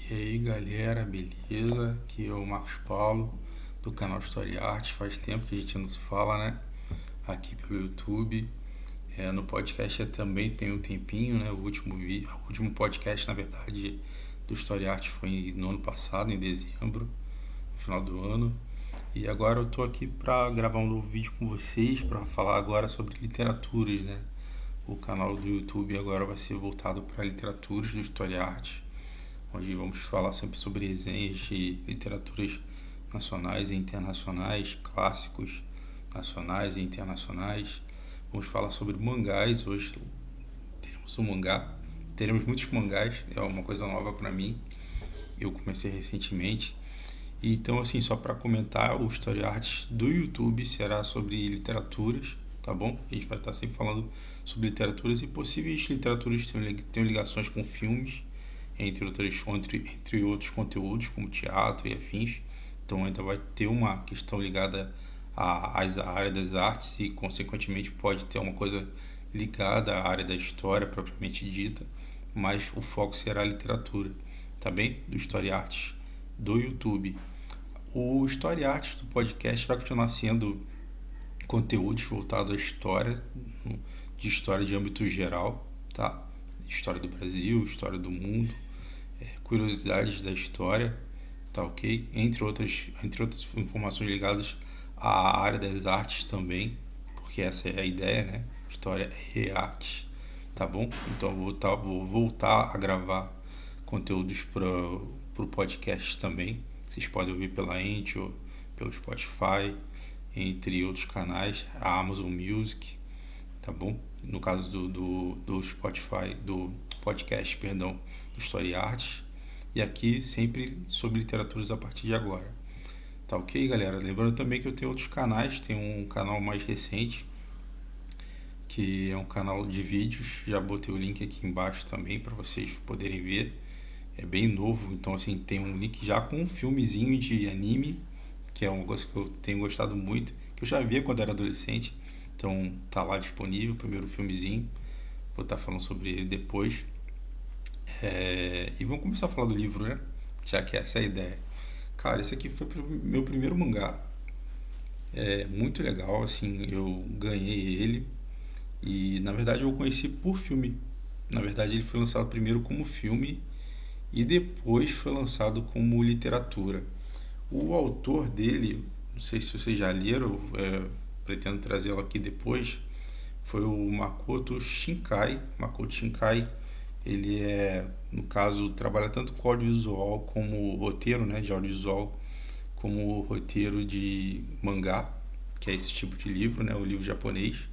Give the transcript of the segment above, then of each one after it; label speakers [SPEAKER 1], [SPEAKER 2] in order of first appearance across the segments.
[SPEAKER 1] E aí galera, beleza? Aqui é o Marcos Paulo do canal Story Arts. Faz tempo que a gente não se fala, né? Aqui pelo YouTube. No podcast eu também tem um tempinho, né? O último podcast, na verdade, do Story Arts foi no ano passado, em dezembro, no final do ano. E agora eu tô aqui para gravar um novo vídeo com vocês para falar agora sobre literaturas, né? O canal do YouTube agora vai ser voltado para literaturas do Story Arts, onde vamos falar sempre sobre resenhas de literaturas nacionais e internacionais, clássicos nacionais e internacionais. Vamos falar sobre mangás. Hoje teremos um mangá, teremos muitos mangás, é uma coisa nova para mim. Eu comecei recentemente. Então, assim, só para comentar, o Story Arts do YouTube será sobre literaturas, tá bom? A gente vai estar sempre falando sobre literaturas e possíveis literaturas que tenham ligações com filmes, entre outros conteúdos, como teatro e afins. Então ainda vai ter uma questão ligada à área das artes e, consequentemente, pode ter uma coisa ligada à área da história propriamente dita, mas o foco será a literatura, tá bem? Do Story Arts do YouTube. O Story Arts do podcast vai continuar sendo conteúdos voltados à história, de história de âmbito geral, tá? História do Brasil, história do mundo, curiosidades da história, tá ok? Entre outras informações ligadas à área das artes também, porque essa é a ideia, né? História e arte, tá bom? Então eu vou voltar a gravar conteúdos para o podcast também. Vocês podem ouvir pela Anchor, pelo Spotify, entre outros canais, a Amazon Music, tá bom? No caso do Spotify, do podcast, perdão, do Story Arts. E aqui sempre sobre literaturas a partir de agora. Tá ok, galera? Lembrando também que eu tenho outros canais. Tem um canal mais recente, que é um canal de vídeos. Já botei o link aqui embaixo também para vocês poderem ver. É bem novo, então assim, tem um link já com um filmezinho de anime, que é um negócio que eu tenho gostado muito, que eu já via quando era adolescente. Então tá lá disponível, o primeiro filmezinho. Vou estar falando sobre ele depois. E vamos começar a falar do livro, né? Já que essa é a ideia. Cara, esse aqui foi o meu primeiro mangá. É muito legal, assim, eu ganhei ele. E na verdade eu o conheci por filme. Na verdade ele foi lançado primeiro como filme e depois foi lançado como literatura. O autor dele, não sei se vocês já leram, pretendo trazê-lo aqui depois, foi o Makoto Shinkai. Makoto Shinkai, ele no caso, trabalha tanto com audiovisual como roteiro, né, de audiovisual, como roteiro de mangá, que é esse tipo de livro, né, o livro japonês.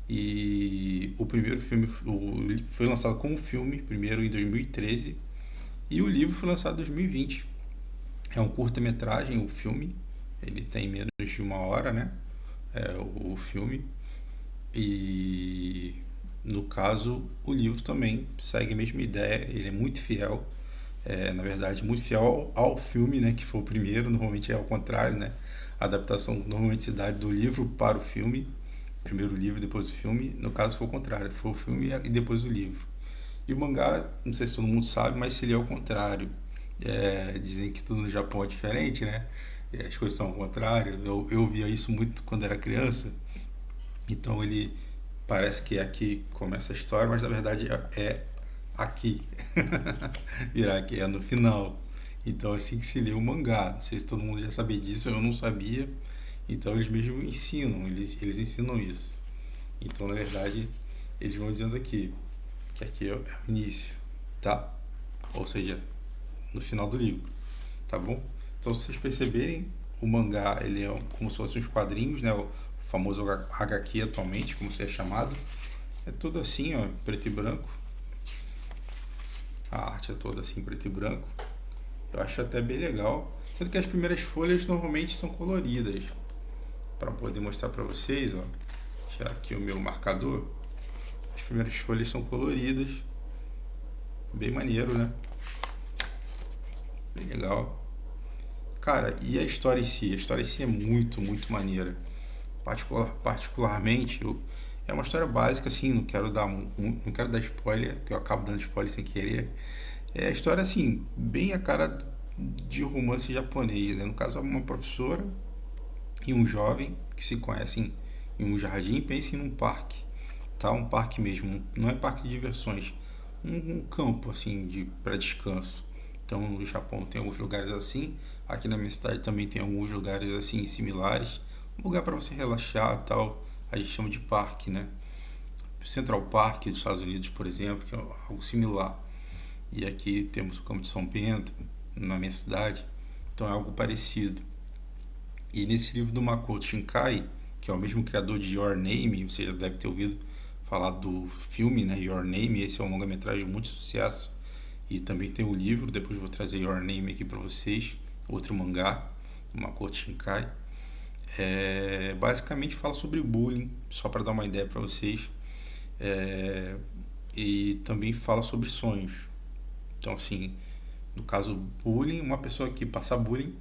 [SPEAKER 1] E o primeiro filme foi lançado como filme, primeiro em 2013, e o livro foi lançado em 2020. É um curta-metragem, o filme, ele tem menos de uma hora, né, o filme. E no caso, o livro também segue a mesma ideia, ele é muito fiel, na verdade, muito fiel ao filme, né, que foi o primeiro. Normalmente é ao contrário, né, a adaptação normalmente se dá do livro para o filme, primeiro o livro, depois o filme. No caso foi o contrário, foi o filme e depois o livro. E o mangá, não sei se todo mundo sabe, mas seria ao contrário. Dizem que tudo no Japão é diferente, né, e as coisas são ao contrário. Eu via isso muito quando era criança. Então ele parece que aqui começa a história, mas na verdade é aqui. Virá aqui, é no final. Então assim que se lê o mangá. Não sei se todo mundo já sabia disso, eu não sabia. Então eles mesmo ensinam, eles ensinam isso. Então na verdade eles vão dizendo aqui, que aqui é o início, tá? Ou seja, no final do livro, tá bom? Então se vocês perceberem, o mangá ele é como se fossem os quadrinhos, né? O famoso HQ atualmente, como se é chamado. É tudo assim, ó, preto e branco. A arte é toda assim, preto e branco. Eu acho até bem legal. Sendo que as primeiras folhas normalmente são coloridas. Para poder mostrar para vocês, ó. Tirar aqui o meu marcador. As primeiras folhas são coloridas. Bem maneiro, né? Bem legal. Cara, e a história em si? A história em si é muito, muito maneira. Particularmente, é uma história básica, assim, não quero dar spoiler, que eu acabo dando spoiler sem querer. É a história assim, bem a cara de romance japonês, né? No caso, uma professora e um jovem que se conhecem em um jardim, pensem num parque, tá? Um parque mesmo, não é parque de diversões, um campo assim de para descanso. Então no Japão tem alguns lugares assim, aqui na minha cidade também tem alguns lugares assim similares, um lugar para você relaxar, tal. A gente chama de parque, né? Central Park dos Estados Unidos, por exemplo, que é algo similar. E aqui temos o Campo de São Bento, na minha cidade, então é algo parecido. E nesse livro do Makoto Shinkai, que é o mesmo criador de Your Name, você já deve ter ouvido falar do filme, né, Your Name, esse é um longa-metragem de muito sucesso. E também tem o livro, depois vou trazer Your Name aqui para vocês, outro mangá, do Makoto Shinkai. Basicamente fala sobre bullying, só para dar uma ideia para vocês. É, e também fala sobre sonhos. Então, assim, no caso, bullying, uma pessoa que passa bullying,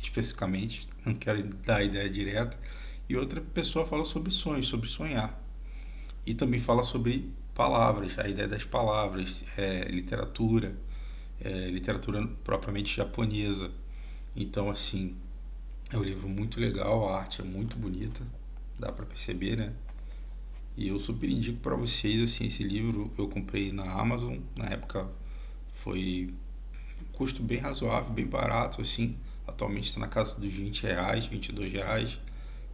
[SPEAKER 1] especificamente, não quero dar a ideia direta, e outra pessoa fala sobre sonhos, sobre sonhar. E também fala sobre palavras, a ideia das palavras, literatura, literatura propriamente japonesa. Então, assim, é um livro muito legal, a arte é muito bonita, dá para perceber, né? E eu super indico para vocês, assim, esse livro eu comprei na Amazon, na época foi um custo bem razoável, bem barato, assim. Atualmente está na casa dos R$ 20, R$ 22,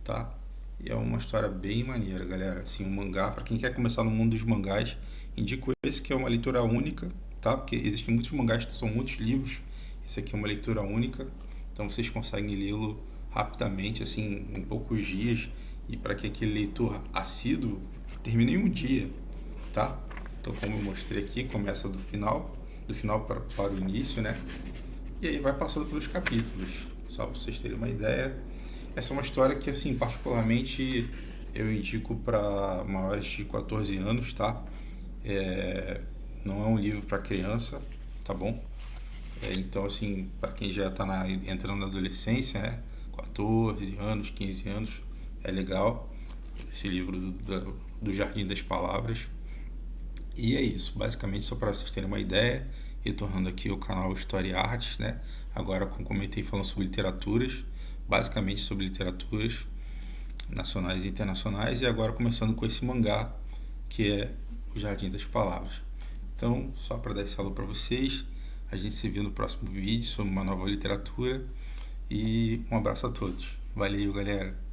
[SPEAKER 1] tá? E é uma história bem maneira, galera. Assim, um mangá, para quem quer começar no mundo dos mangás, indico esse que é uma leitura única, tá? Porque existem muitos mangás que são muitos livros, esse aqui é uma leitura única, então vocês conseguem lê-lo rapidamente, assim, em poucos dias. E para que aquele leitor assíduo termine em um dia, tá? Então, como eu mostrei aqui, começa do final para o início, né? E aí vai passando pelos capítulos, só para vocês terem uma ideia. Essa é uma história que, assim, particularmente eu indico para maiores de 14 anos, tá? Não é um livro para criança, tá bom? Então, assim, para quem já está entrando na adolescência, né? 14 anos, 15 anos, é legal. Esse livro do Jardim das Palavras. E é isso, basicamente só para vocês terem uma ideia, retornando aqui ao canal História e Artes, né? Agora, como comentei, falando sobre literaturas, basicamente sobre literaturas nacionais e internacionais, e agora começando com esse mangá, que é o Jardim das Palavras. Então, só para dar esse alô para vocês, a gente se vê no próximo vídeo sobre uma nova literatura, e um abraço a todos. Valeu, galera!